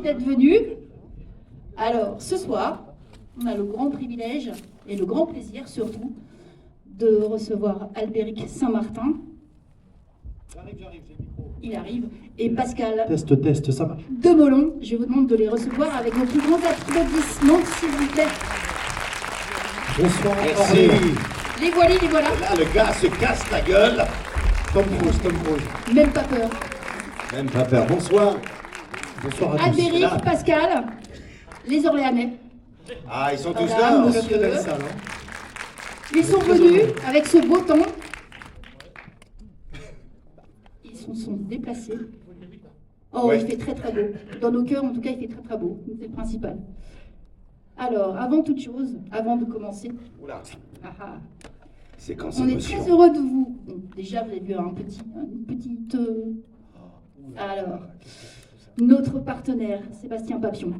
D'être venu. Alors, ce soir, on a le grand privilège et le grand plaisir, surtout, de recevoir Albéric Saint-Martin. J'arrive, j'ai le micro. Il arrive. Et Pascal Test, ça marche. Demolon. Je vous demande de les recevoir avec vos plus grands applaudissements, s'il vous plaît. Bonsoir. Merci. Les voilà. Là, le gars se casse la gueule. Tom Cruise. Même pas peur. Même pas peur. Bonsoir. Bonsoir à tous. Albéric, Là. Pascal, les Orléanais. Ah, ils sont tous Voilà, là. monsieur. Très belle salle, hein. Ils sont venus avec ce beau temps. Ils se sont déplacés. Oh, Ouais. il fait très très beau. Dans nos cœurs, en tout cas, il fait très très beau. C'est le principal. Alors, avant toute chose, avant de commencer, Oula, ah, ah, séquence on est émotion. très heureux de vous. Bon, déjà, vous avez vu une petite. Alors, notre partenaire, Sébastien Papillon,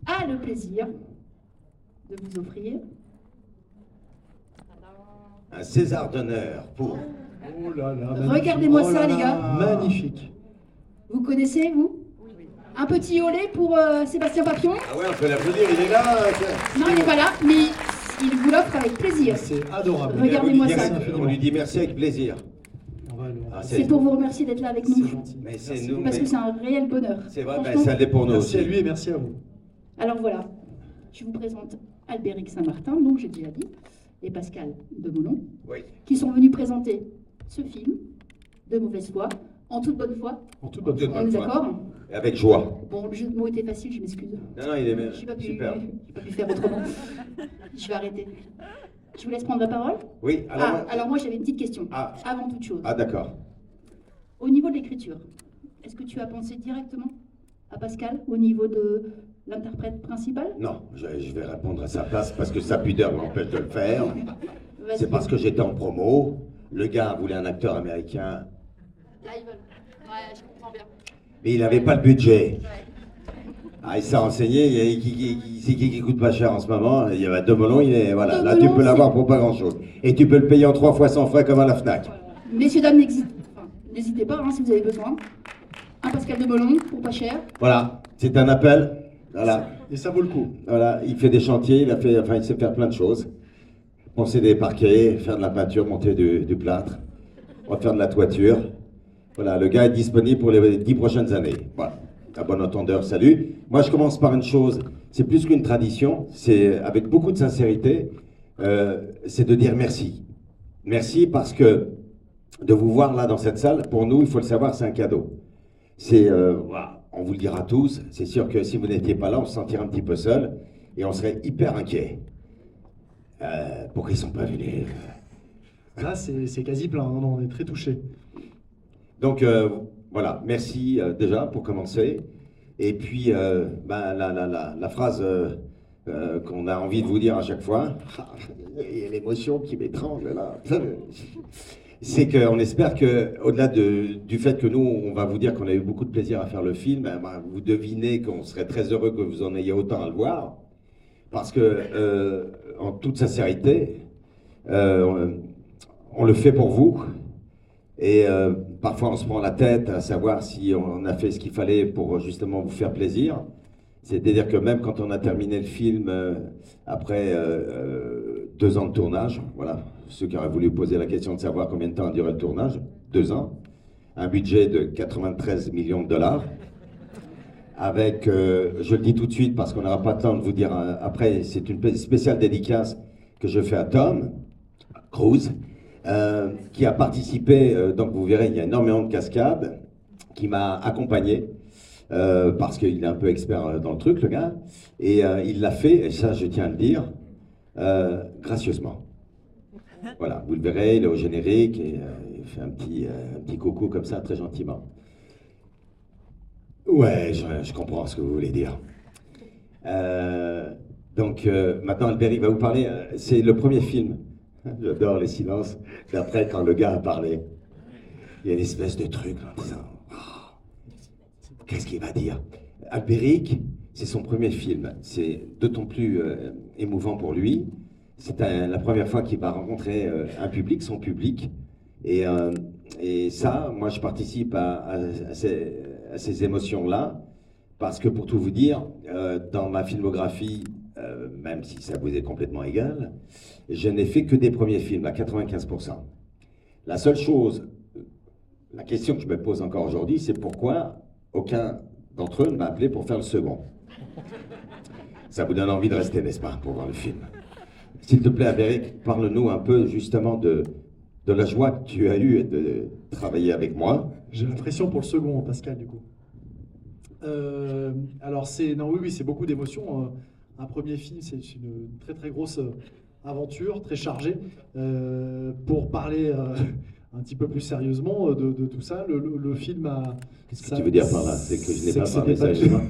a le plaisir de vous offrir. Un César d'honneur pour... Oh là là. Regardez-moi magnifique. ça, Oh là les là, gars. Magnifique. Vous connaissez, vous? Un petit olé pour Sébastien Papillon? Ah ouais, on peut l'applaudir, il est là. Non, il n'est pas là, mais il vous l'offre avec plaisir. C'est adorable. Regardez-moi ça. On lui dit merci avec plaisir. On va le- Ah, C'est pour vous remercier d'être là avec C'est nous. gentil. Mais c'est Merci. nous. Parce que mais- c'est un réel bonheur. C'est vrai, Franchement. ça l'est pour nous Merci à aussi. lui et merci à vous. Alors voilà, je vous présente Albéric Saint-Martin, donc j'ai déjà dit, et Pascal Demolon, Oui. qui sont venus présenter ce film de mauvaise foi, en toute bonne foi. En toute bonne Toute foi. On est bonne foi. d'accord? Avec joie. Bon, le jeu de mots était facile, je m'excuse. Non, non, il est J'ai pas pu, super. j'ai pas pu faire autrement. Je vais arrêter. Je vous laisse prendre la parole. Oui, alors... Alors moi j'avais une petite question, Ah. avant toute chose. Ah, d'accord. Au niveau de l'écriture, est-ce que tu as pensé directement à Pascal au niveau de l'interprète principal? Non, je vais répondre à sa place parce que sa pudeur m'empêche de le faire. Vas-y. C'est parce que j'étais en promo. Le gars voulait un acteur américain, Là ils veulent. Ouais, je comprends bien. mais il n'avait pas le budget. Ouais. Ah, il s'est renseigné, c'est qui coûte pas cher en ce moment. Il y a Demolon, il est, voilà, là tu Demolon, peux l'avoir c'est- pour pas grand chose. Et tu peux le payer en 3 fois sans frais comme à la Fnac. Voilà. Messieurs, dames, n'hésitez pas hein, si vous avez besoin. Un Pascal Demolon pour pas cher. Voilà, c'est un appel. Voilà, Et ça vaut le coup. voilà, il fait des chantiers, il sait faire plein de choses. Poncer des parquets, faire de la peinture, monter du plâtre, refaire de la toiture. Voilà, le gars est disponible pour les 10 prochaines années. Voilà, à bon entendeur, salut. Moi, je commence par une chose, c'est plus qu'une tradition, c'est avec beaucoup de sincérité, c'est de dire merci. Merci parce que de vous voir là dans cette salle, pour nous, il faut le savoir, c'est un cadeau. C'est, voilà, on vous le dira tous, c'est sûr que si vous n'étiez pas là, on se sentirait un petit peu seul et on serait hyper inquiet. Pourquoi ils sont pas venus? Là, c'est quasi plein. Non, non, on est très touchés. Donc voilà, merci déjà pour commencer. Et puis la phrase qu'on a envie de vous dire à chaque fois, il y a l'émotion qui m'étrangle là. C'est qu'on espère que, au-delà du fait que nous, on va vous dire qu'on a eu beaucoup de plaisir à faire le film, vous devinez qu'on serait très heureux que vous en ayez autant à le voir. Parce que, en toute sincérité, on le fait pour vous. Et parfois, on se prend la tête à savoir si on a fait ce qu'il fallait pour justement vous faire plaisir. C'est-à-dire que même quand on a terminé le film, après 2 ans de tournage, voilà, ceux qui auraient voulu poser la question de savoir combien de temps a duré le tournage, 2 ans, un budget de 93 millions de dollars, avec, je le dis tout de suite parce qu'on n'aura pas le temps de vous dire après, c'est une spéciale dédicace que je fais à Tom Cruise, qui a participé, donc vous verrez, il y a énormément de cascades, qui m'a accompagné, parce qu'il est un peu expert dans le truc, le gars, et il l'a fait, et ça je tiens à le dire, gracieusement. Voilà, vous le verrez, il est au générique, et il fait un petit coucou comme ça, très gentiment. Ouais, je comprends ce que vous voulez dire. Donc maintenant, Albéric va vous parler, c'est le premier film. J'adore les silences d'après quand le gars a parlé. Il y a une espèce de truc en disant oh, qu'est-ce qu'il va dire? Albéric, c'est son premier film. C'est d'autant plus émouvant pour lui. C'est la première fois qu'il va rencontrer un public, son public. Et ça, moi je participe à ces émotions-là Parce que pour tout vous dire, dans ma filmographie, même si ça vous est complètement égal, je n'ai fait que des premiers films à 95%. La seule chose, la question que je me pose encore aujourd'hui, c'est pourquoi aucun d'entre eux ne m'a appelé pour faire le second. Ça vous donne envie de rester, n'est-ce pas, pour voir le film. S'il te plaît, Albéric, parle-nous un peu justement de la joie que tu as eue de travailler avec moi. J'ai l'impression pour le second, Pascal, du coup. Alors, oui, c'est beaucoup d'émotions. Un premier film, c'est une très très grosse aventure, très chargée. Pour parler un petit peu plus sérieusement de tout ça, le film a... Qu'est-ce que tu veux dire par là? C'est que je n'ai pas parlé sérieusement.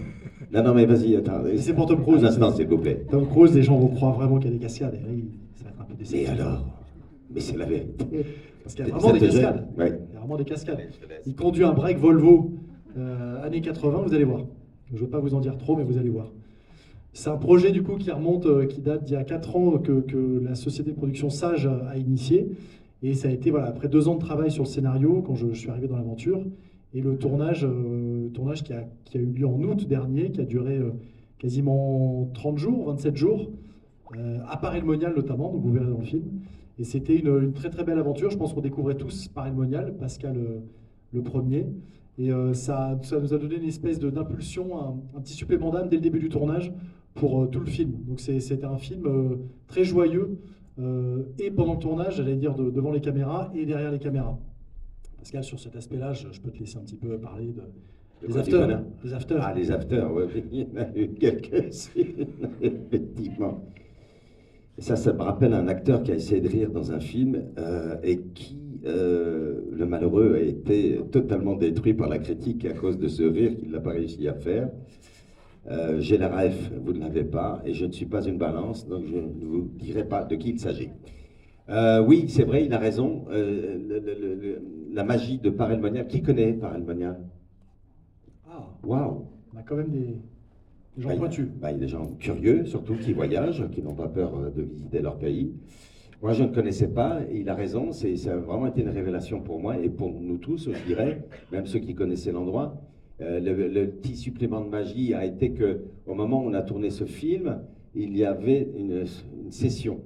Non, mais vas-y, attends. C'est pour Tom Cruise. Un instant, s'il vous plaît. Tom Cruise, les gens vont croire vraiment qu'il y a des cascades. Et là, ça va être un peu décevant. Mais alors? Mais c'est la vérité. Parce qu'il y a vraiment des cascades. Oui. Il y a vraiment des cascades. Il conduit un break Volvo années 80, vous allez voir. Je ne veux pas vous en dire trop, mais vous allez voir. C'est un projet du coup qui remonte, qui date d'il y a 4 ans que la société de production Sage a initié. Et ça a été, voilà, après 2 ans de travail sur le scénario, quand je suis arrivé dans l'aventure, et le tournage qui a eu lieu en août dernier, qui a duré quasiment 30 jours, 27 jours, à Paray-le-Monial notamment, donc vous verrez dans le film. Et c'était une très très belle aventure. Je pense qu'on découvrait tous Paray-le-Monial, Pascal le premier. Et ça nous a donné une espèce d'impulsion, un petit supplément d'âme dès le début du tournage pour tout le film. Donc c'était un film très joyeux, et pendant le tournage, j'allais dire devant les caméras et derrière les caméras. Pascal, sur cet aspect-là, je peux te laisser un petit peu parler des afters. Les afters. Ah, les afters, oui, il y en a eu quelques-unes, effectivement. Et ça me rappelle un acteur qui a essayé de rire dans un film et qui, le malheureux, a été totalement détruit par la critique à cause de ce rire qu'il n'a pas réussi à faire. J'ai la ref, vous ne l'avez pas, et je ne suis pas une balance, donc je ne vous dirai pas de qui il s'agit. Oui, c'est vrai, il a raison. La magie de Paray-le-Monial. Qui connaît Paray-le-Monial? Ah, waouh! On a quand même des gens pointus. Il y a des gens curieux, surtout qui voyagent, qui n'ont pas peur de visiter leur pays. Moi, je ne connaissais pas, et il a raison, ça a vraiment été une révélation pour moi, et pour nous tous, je dirais, même ceux qui connaissaient l'endroit. Le petit supplément de magie a été qu'au moment où on a tourné ce film, il y avait une session,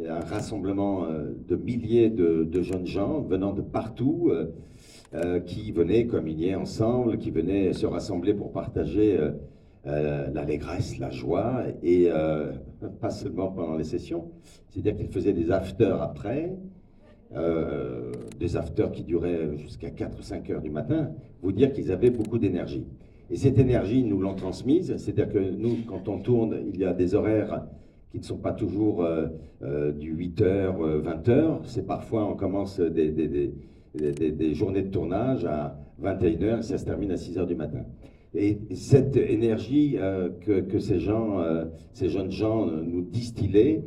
un rassemblement de milliers de jeunes gens venant de partout, qui venaient communier ensemble, qui venaient se rassembler pour partager l'allégresse, la joie, et pas seulement pendant les sessions, c'est-à-dire qu'ils faisaient des afters après, des afters qui duraient jusqu'à 4 ou 5 heures du matin, vous dire qu'ils avaient beaucoup d'énergie. Et cette énergie, ils nous l'ont transmise, c'est-à-dire que nous, quand on tourne, il y a des horaires qui ne sont pas toujours du 8h, 20h, c'est parfois, on commence des journées de tournage à 21h, et ça se termine à 6h du matin. Et cette énergie que ces jeunes gens nous distillaient,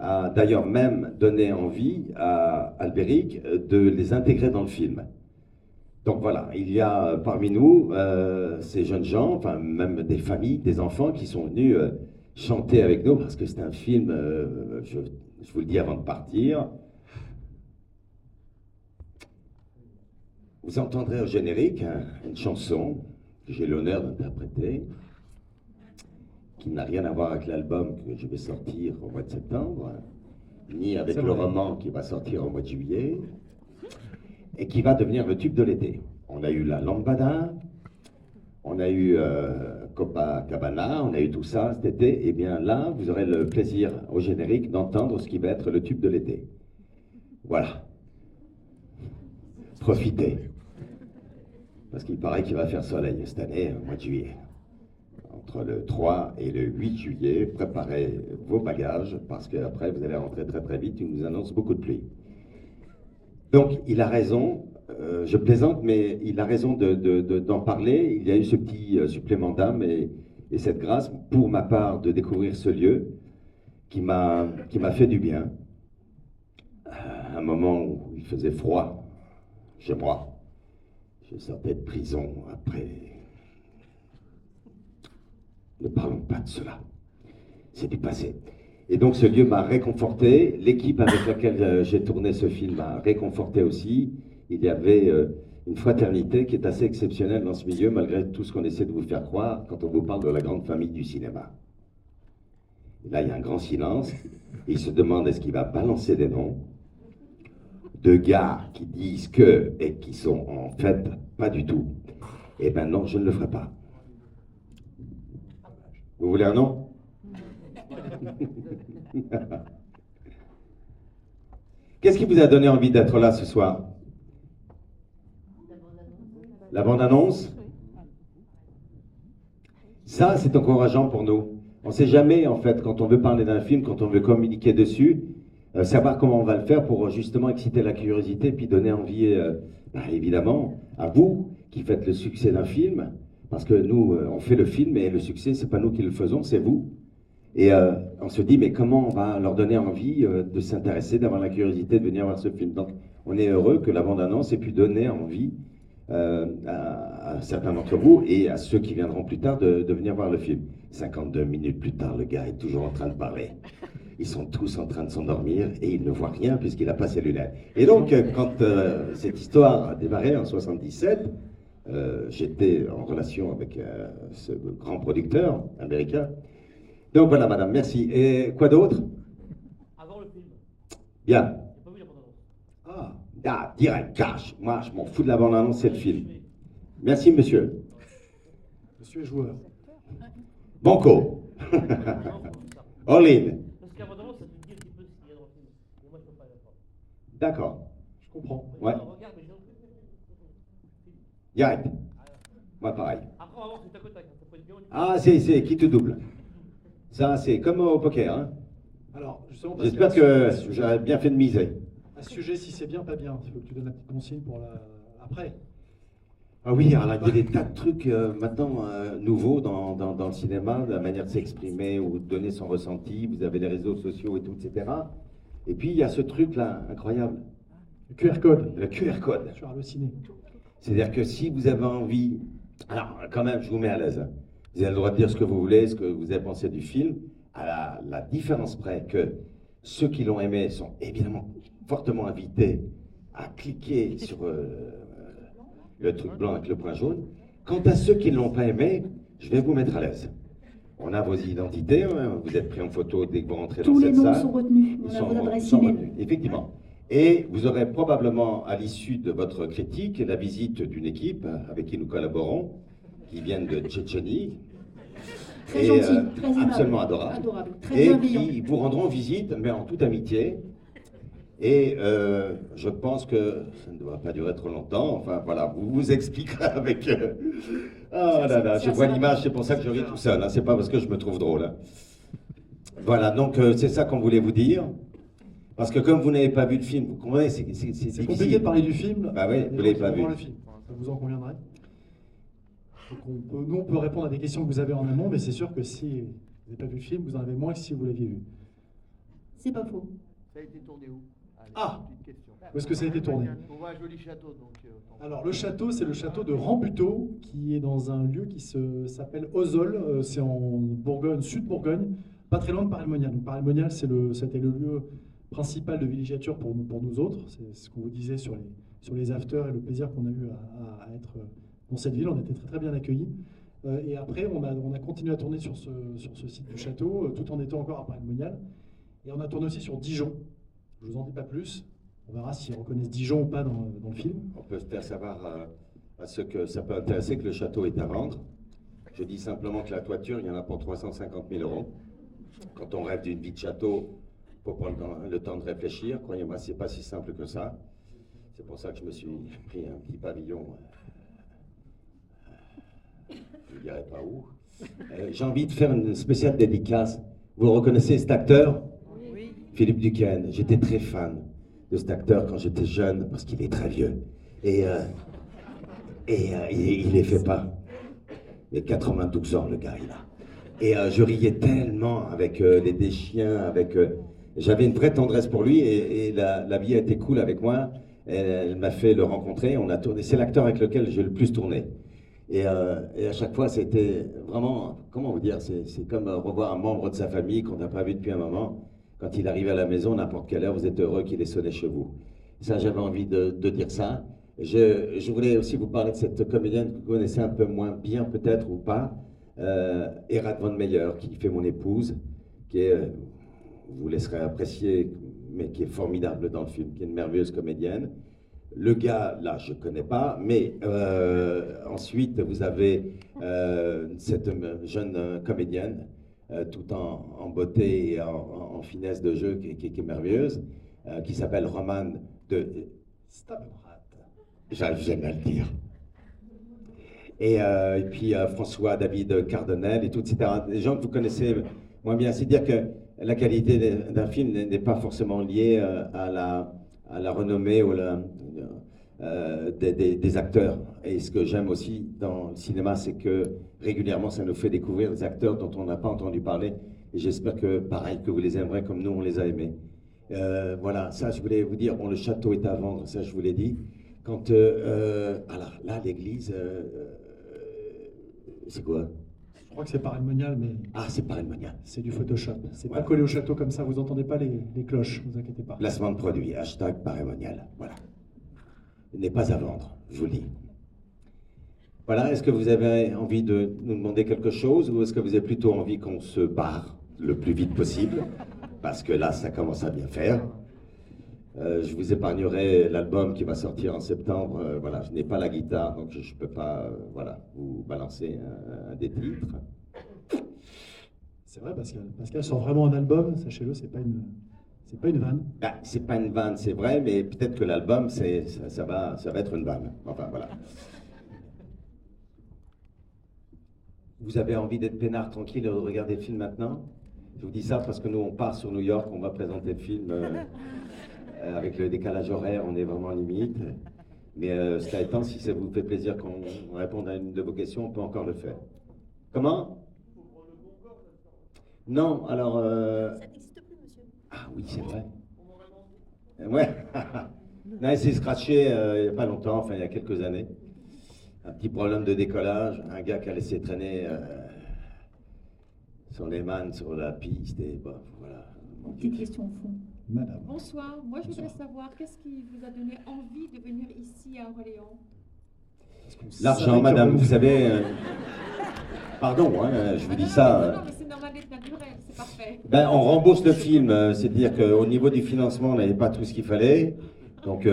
a d'ailleurs même donné envie à Albéric de les intégrer dans le film. Donc voilà, il y a parmi nous ces jeunes gens, enfin même des familles, des enfants qui sont venus chanter avec nous, parce que c'est un film, je vous le dis avant de partir, vous entendrez au générique une chanson que j'ai l'honneur d'interpréter, qui n'a rien à voir avec l'album que je vais sortir au mois de septembre, ni avec le roman qui va sortir au mois de juillet, et qui va devenir le tube de l'été. On a eu la Lambada, on a eu Copacabana, on a eu tout ça cet été, et bien là, vous aurez le plaisir au générique d'entendre ce qui va être le tube de l'été. Voilà. Profitez. Parce qu'il paraît qu'il va faire soleil cette année, au mois de juillet. Entre le 3 et le 8 juillet, préparez vos bagages, parce qu'après, vous allez rentrer très très vite, il nous annonce beaucoup de pluie. Donc, il a raison, je plaisante, mais il a raison d'en parler. Il y a eu ce petit supplément d'âme et cette grâce, pour ma part, de découvrir ce lieu qui m'a fait du bien. À un moment où il faisait froid chez moi, je sortais de prison après. Ne parlons pas de cela. C'est du passé. Et donc ce lieu m'a réconforté. L'équipe avec laquelle j'ai tourné ce film m'a réconforté aussi. Il y avait une fraternité qui est assez exceptionnelle dans ce milieu, malgré tout ce qu'on essaie de vous faire croire quand on vous parle de la grande famille du cinéma. Et là, il y a un grand silence. Il se demande est-ce qu'il va balancer des noms de gars qui disent que et qui sont en fait pas du tout. Eh ben non, je ne le ferai pas. Vous voulez un nom? Qu'est-ce qui vous a donné envie d'être là ce soir? La bande-annonce? Ça, c'est encourageant pour nous. On ne sait jamais, en fait, quand on veut parler d'un film, quand on veut communiquer dessus, savoir comment on va le faire pour justement exciter la curiosité, puis donner envie, évidemment, à vous qui faites le succès d'un film, parce que nous, on fait le film, et le succès, c'est pas nous qui le faisons, c'est vous. Et on se dit, mais comment on va leur donner envie de s'intéresser, d'avoir la curiosité de venir voir ce film? Donc, on est heureux que la bande-annonce ait pu donner envie à certains d'entre vous et à ceux qui viendront plus tard de venir voir le film. 52 minutes plus tard, le gars est toujours en train de parler. Ils sont tous en train de s'endormir et il ne voit rien puisqu'il n'a pas ses lunettes. Et donc, quand cette histoire a démarré en 77, j'étais en relation avec ce grand producteur américain. Donc voilà, madame, merci. Et quoi d'autre? Avant le film. Bien. J'ai pas vu la bande-annonce. Ah, direct, cash. Moi, je m'en fous de la bande-annonce, c'est le film. Merci, monsieur. Monsieur est joueur. Banco. All in. Parce qu'à la bande-annonce, ça te dit un petit peu ce qu'il y a dans le film. Mais moi, je peux pas y avoir. D'accord. Je comprends. Ouais. Regarde, mais Direct. Moi, pareil. après, on va voir, c'est tac au tac. Ça peut être bien. Ah, c'est qui te double. Ça, c'est comme au poker. Hein. Alors, justement, parce J'espère que j'aurais bien fait de miser. à ce sujet, si c'est bien, pas bien, il faut que tu donnes la petite consigne pour la... après. Ah oui, alors là, il y a des tas de trucs maintenant nouveaux dans le cinéma, la manière de s'exprimer ou de donner son ressenti. Vous avez les réseaux sociaux et tout, etc. Et puis, il y a ce truc-là, incroyable. Le QR code. Le QR code. Je suis halluciné. C'est-à-dire que si vous avez envie... Alors, quand même, je vous mets à l'aise. Vous avez le droit de dire ce que vous voulez, ce que vous avez pensé du film, à la différence près que ceux qui l'ont aimé sont évidemment fortement invités à cliquer sur le truc blanc avec le point jaune. Quant à ceux qui ne l'ont pas aimé, je vais vous mettre à l'aise. On a vos identités, hein, vous êtes pris en photo dès que vous rentrez Tous dans les cette noms salle. sont retenus. Ils On a sont- vos adresses sont email. retenus, effectivement. Et vous aurez probablement, à l'issue de votre critique, la visite d'une équipe avec qui nous collaborons, qui viennent de Tchétchénie. Très Et, gentil, très aimable. absolument adorable. Adorable, très Et bienveillant. qui vous rendront visite, mais en toute amitié. Et je pense que ça ne devra pas durer trop longtemps. Enfin, voilà, vous vous expliquerez avec... Oh là là, je vois l'image, c'est pour ça que je ris tout seul. Hein, c'est pas parce que je me trouve drôle. Hein. Voilà, donc c'est ça qu'on voulait vous dire. Parce que comme vous n'avez pas vu le film, vous comprenez, c'est C'est compliqué de parler du film. Bah oui, Les vous gens l'avez qui pas vont vu. voir le film. Ça vous en conviendrait. Donc nous, on peut répondre à des questions que vous avez en amont, mais c'est sûr que si vous n'avez pas vu le film, vous en avez moins que si vous l'aviez vu. C'est pas faux. Ça a été tourné où? Allez, Ah. petite question. Où est-ce que ça a été tourné? On voit un joli château, donc. Alors le château, c'est le château de Rambuteau, qui est dans un lieu qui s'appelle Ozol. C'est en Bourgogne, sud-Bourgogne, pas très loin de Paray-le-Monial. Donc Paray-le-Monial, c'était le lieu principal de villégiature pour nous autres. C'est ce qu'on vous disait sur les afters et le plaisir qu'on a eu à être dans cette ville. On était très très bien accueillis. Et après, on a continué à tourner sur ce site du château, tout en étant encore à Paray-le-Monial. Et on a tourné aussi sur Dijon. Je vous en dis pas plus. On verra s'ils reconnaissent Dijon ou pas dans le film. On peut faire savoir à ceux que ça peut intéresser que le château est à vendre. Je dis simplement que la toiture, il y en a pour 350 000 €. Quand on rêve d'une vie de château, il faut prendre le temps de réfléchir. Croyez-moi, c'est pas si simple que ça. C'est pour ça que je me suis pris un petit pavillon. Je ne dirai pas où. J'ai envie de faire une spéciale dédicace. Vous reconnaissez cet acteur? Oui. Philippe Duquesne. J'étais très fan de cet acteur quand j'étais jeune, parce qu'il est très vieux. Et il les fait pas. Il a 92 ans, le gars, il a. Et je riais tellement avec les chiens, avec... j'avais une vraie tendresse pour lui, et la vie a été cool avec moi. Elle m'a fait le rencontrer, on a tourné. C'est l'acteur avec lequel j'ai le plus tourné. Et à chaque fois, c'était vraiment... Comment vous dire? C'est comme revoir un membre de sa famille qu'on n'a pas vu depuis un moment. Quand il arrive à la maison, n'importe quelle heure, vous êtes heureux qu'il ait sonné chez vous. Ça, j'avais envie de dire ça. Je voulais aussi vous parler de cette comédienne que vous connaissez un peu moins bien peut-être ou pas, Erad von Meyer, qui fait mon épouse, qui est, vous laisserez apprécier, mais qui est formidable dans le film, qui est une merveilleuse comédienne. Le gars, là, je ne connais pas, mais ensuite, vous avez cette jeune comédienne, tout en beauté et en finesse de jeu, qui est merveilleuse, qui s'appelle Romane de Stabenrath. J'arrive jamais à le dire. Et puis François David Cardonnel et tout, etc. Des gens que vous connaissez moins bien. C'est dire que la qualité d'un film n'est pas forcément liée à la renommée ou des acteurs. Et ce que j'aime aussi dans le cinéma, c'est que régulièrement, ça nous fait découvrir des acteurs dont on n'a pas entendu parler. Et j'espère que, pareil, que vous les aimerez comme nous, on les a aimés. Voilà, ça, je voulais vous dire, bon, le château est à vendre, ça, je vous l'ai dit. Quand, alors, là, l'église, c'est quoi? Je crois que c'est paralmonial, mais Ah, c'est paralmonial. c'est du Photoshop. C'est Voilà. pas collé au château comme ça, vous n'entendez pas les cloches, ne vous inquiétez pas. Placement de produit, hashtag paralmonial, voilà. Il n'est pas à vendre, je vous le dis. Voilà, est-ce que vous avez envie de nous demander quelque chose ou est-ce que vous avez plutôt envie qu'on se barre le plus vite possible? Parce que là, ça commence à bien faire. Je vous épargnerai l'album qui va sortir en septembre. Voilà, je n'ai pas la guitare, donc je ne peux pas voilà, vous balancer un des titres. C'est vrai, Pascal sort vraiment un album, sachez-le, c'est pas une vanne. Ah, c'est pas une vanne, c'est vrai, mais peut-être que l'album, ça va être une vanne. Enfin, voilà. Vous avez envie d'être peinard, tranquille, et de regarder le film maintenant? Je vous dis ça parce que nous, on part sur New York, on va présenter le film avec le décalage horaire, on est vraiment limite. Mais cela étant, si ça vous fait plaisir qu'on réponde à une de vos questions, on peut encore le faire. Comment? Non, alors... Ça n'existe plus, monsieur. Ah oui, c'est vrai. Ouais. Non, il s'est scratché il n'y a pas longtemps, enfin il y a quelques années. Un petit problème de décollage, un gars qui a laissé traîner son Lehman sur la piste et bon, voilà. Petite question au fond. Madame. Bonsoir, moi je voudrais savoir qu'est-ce qui vous a donné envie de venir ici à Orléans? L'argent, madame, vous savez... Pardon, hein, je vous dis ça... Non, mais c'est normal d'être naturel, c'est parfait. Ben, on rembourse le film, c'est-à-dire qu'au niveau du financement, on n'avait pas tout ce qu'il fallait. Donc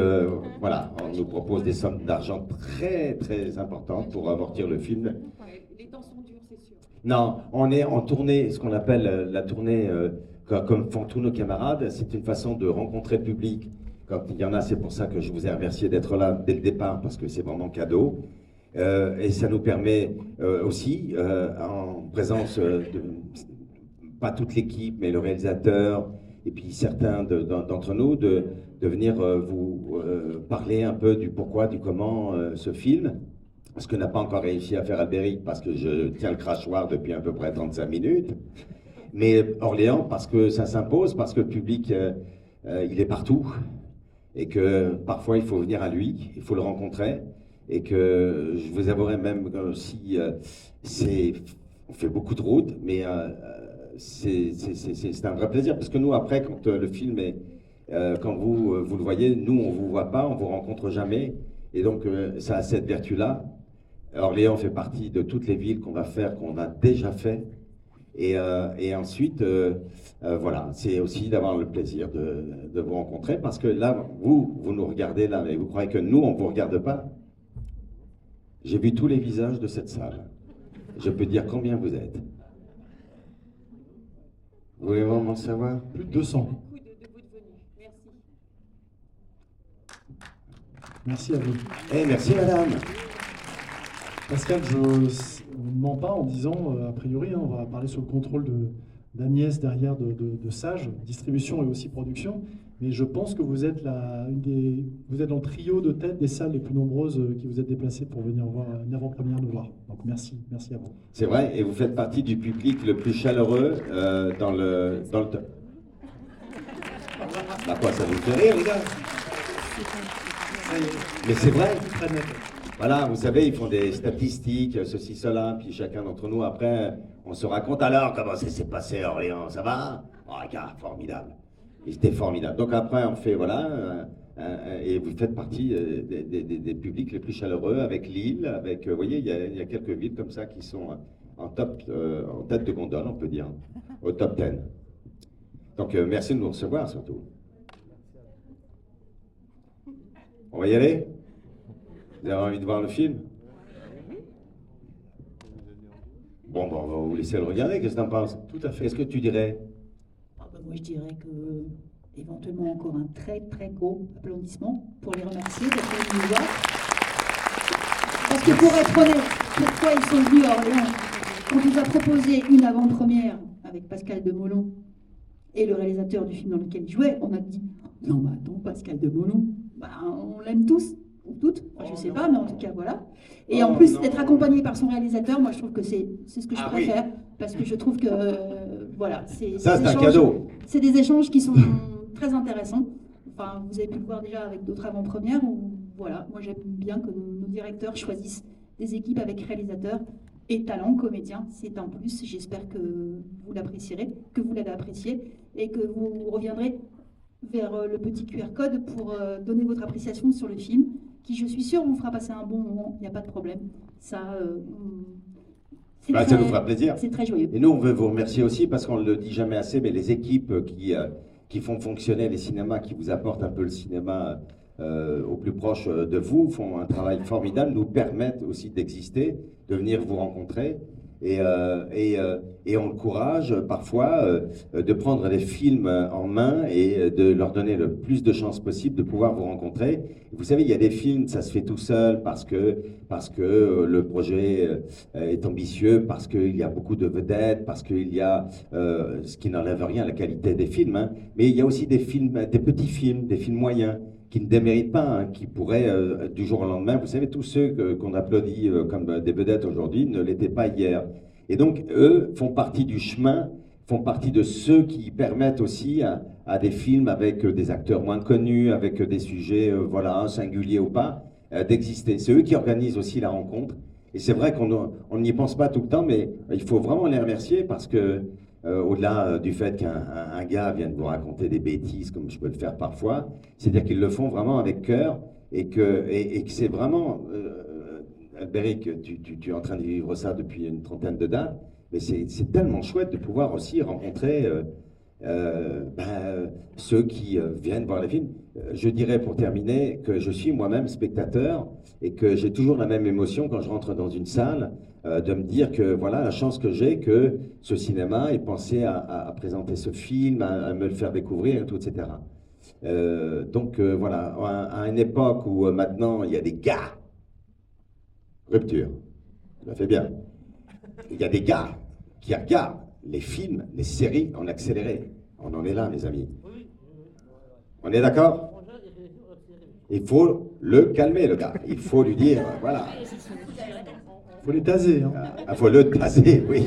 voilà, on nous propose des sommes d'argent très très importantes pour amortir le film. Ouais, les temps sont durs, c'est sûr. Non, on est en tournée, ce qu'on appelle la tournée, comme font tous nos camarades, c'est une façon de rencontrer le public. Quand il y en a, c'est pour ça que je vous ai remercié d'être là dès le départ, parce que c'est vraiment cadeau. Et ça nous permet aussi, en présence de, pas toute l'équipe, mais le réalisateur, et puis certains d'entre nous, de venir vous parler un peu du pourquoi, du comment ce film. Ce que n'a pas encore réussi à faire Albéric, parce que je tiens le crachoir depuis à peu près 35 minutes. Mais Orléans, parce que ça s'impose, parce que le public, il est partout. Et que parfois, il faut venir à lui, il faut le rencontrer. Et que je vous avouerai même si on fait beaucoup de routes, mais c'est un vrai plaisir. Parce que nous, après, quand le film est... quand vous le voyez, nous, on ne vous voit pas, on ne vous rencontre jamais. Et donc, ça a cette vertu-là. Orléans fait partie de toutes les villes qu'on va faire, qu'on a déjà fait. Et ensuite, voilà, c'est aussi d'avoir le plaisir de vous rencontrer. Parce que là, vous nous regardez là, mais vous croyez que nous, on ne vous regarde pas? J'ai vu tous les visages de cette salle. Je peux dire combien vous êtes. Vous voulez vraiment savoir? Plus de 200. Beaucoup de vous de venus. Merci. Merci à vous. Eh, merci madame. Pascal, je ne mens pas en disant, a priori, hein, on va parler sous le contrôle d'Agnès derrière de Sage, distribution et aussi production, mais je pense que vous êtes vous êtes dans le trio de tête des salles les plus nombreuses qui vous êtes déplacées pour venir voir une avant-première nous voir. Donc merci à vous. C'est vrai, et vous faites partie du public le plus chaleureux dans le Bah quoi, ça vous fait rire les gars? Mais c'est vrai. Très net. Voilà, vous savez, ils font des statistiques, ceci, cela, puis chacun d'entre nous, après, on se raconte alors comment ça s'est passé à Orléans, ça va? Oh, gars, formidable. Et c'était formidable. Donc après, on fait, voilà, et vous faites partie des publics les plus chaleureux, avec Lille, avec, vous voyez, il y a quelques villes comme ça qui sont en tête de gondole, on peut dire, au top 10. Donc, merci de nous recevoir, surtout. On va y aller? Vous avez envie de voir le film? Bon, on va vous laisser le regarder. Qu'est-ce que tu en penses? Tout à fait. Qu'est-ce que tu dirais? Moi, je dirais que, éventuellement, encore un très très gros applaudissement pour les remercier d'être venus nous voir. Parce que pour être honnête, pourquoi ils sont venus à Orléans? On nous a proposé une avant-première avec Pascal Demolon et le réalisateur du film dans lequel il jouait. On a dit, non mais attends, Pascal Demolon, bah, on l'aime tous, ou toutes, enfin, je sais pas, mais en tout cas voilà. Et en plus d'être accompagné par son réalisateur, moi je trouve que c'est ce que je préfère, parce que je trouve que, voilà, Ça, c'est un cadeau. C'est des échanges qui sont très intéressants. Enfin, vous avez pu le voir déjà avec d'autres avant-premières, où voilà, moi j'aime bien que nos directeurs choisissent des équipes avec réalisateurs et talents, comédiens. C'est un plus. J'espère que vous l'apprécierez, que vous l'avez apprécié et que vous reviendrez vers le petit QR code pour donner votre appréciation sur le film, qui, je suis sûre, vous fera passer un bon moment. Il n'y a pas de problème. Ça, Ça nous fera plaisir. C'est très joyeux. Et nous, on veut vous remercier aussi, parce qu'on ne le dit jamais assez, mais les équipes qui font fonctionner les cinémas, qui vous apportent un peu le cinéma au plus proche de vous, font un travail formidable, nous permettent aussi d'exister, de venir vous rencontrer. Et ont le courage, parfois, de prendre les films en main et de leur donner le plus de chances possible de pouvoir vous rencontrer. Vous savez, il y a des films, ça se fait tout seul parce que le projet est ambitieux, parce qu'il y a beaucoup de vedettes, parce qu'il y a, ce qui n'enlève rien à la qualité des films, hein. Mais il y a aussi des films, des petits films, des films moyens, qui ne déméritent pas, hein, qui pourraient, du jour au lendemain, vous savez, tous ceux qu'on applaudit comme des vedettes aujourd'hui ne l'étaient pas hier. Et donc, eux font partie du chemin, font partie de ceux qui permettent aussi à des films avec des acteurs moins connus, avec des sujets, voilà, singuliers ou pas, d'exister. C'est eux qui organisent aussi la rencontre. Et c'est vrai qu'on n'y pense pas tout le temps, mais il faut vraiment les remercier parce que, au-delà du fait qu'un gars vienne vous raconter des bêtises, comme je peux le faire parfois, c'est-à-dire qu'ils le font vraiment avec cœur et que c'est vraiment... Albéric, tu es en train de vivre ça depuis une trentaine de dates, mais c'est tellement chouette de pouvoir aussi rencontrer ceux qui viennent voir les films. Je dirais pour terminer que je suis moi-même spectateur et que j'ai toujours la même émotion quand je rentre dans une salle, de me dire que voilà la chance que j'ai que ce cinéma ait pensé à présenter ce film, à me le faire découvrir, et tout, etc. Donc voilà, à une époque où maintenant il y a des gars, rupture, ça fait bien, il y a des gars qui regardent les films, les séries en accéléré. On en est là, mes amis. On est d'accord? Il faut le calmer, le gars. Il faut lui dire, voilà. Il faut les taser. Hein. Il faut le taser, oui.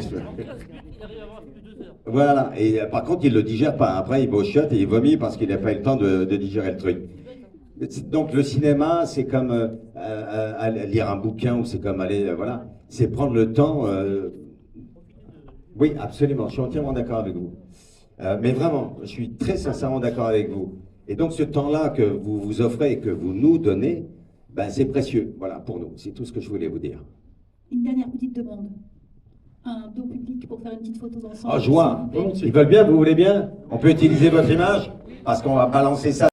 Voilà. Et par contre, il ne le digère pas. Après, il va aux chiottes et il vomit parce qu'il n'a pas eu le temps de digérer le truc. Donc, le cinéma, c'est comme lire un bouquin ou c'est comme aller, voilà. C'est prendre le temps. Oui, absolument. Je suis entièrement d'accord avec vous. Mais vraiment, je suis très sincèrement d'accord avec vous. Et donc, ce temps-là que vous vous offrez et que vous nous donnez, ben, c'est précieux. Voilà, pour nous. C'est tout ce que je voulais vous dire. Une dernière petite demande. Un dos public pour faire une petite photo d'ensemble. Oh, joie. Ils veulent bien, vous voulez bien? On peut utiliser votre image? Parce qu'on va balancer ça.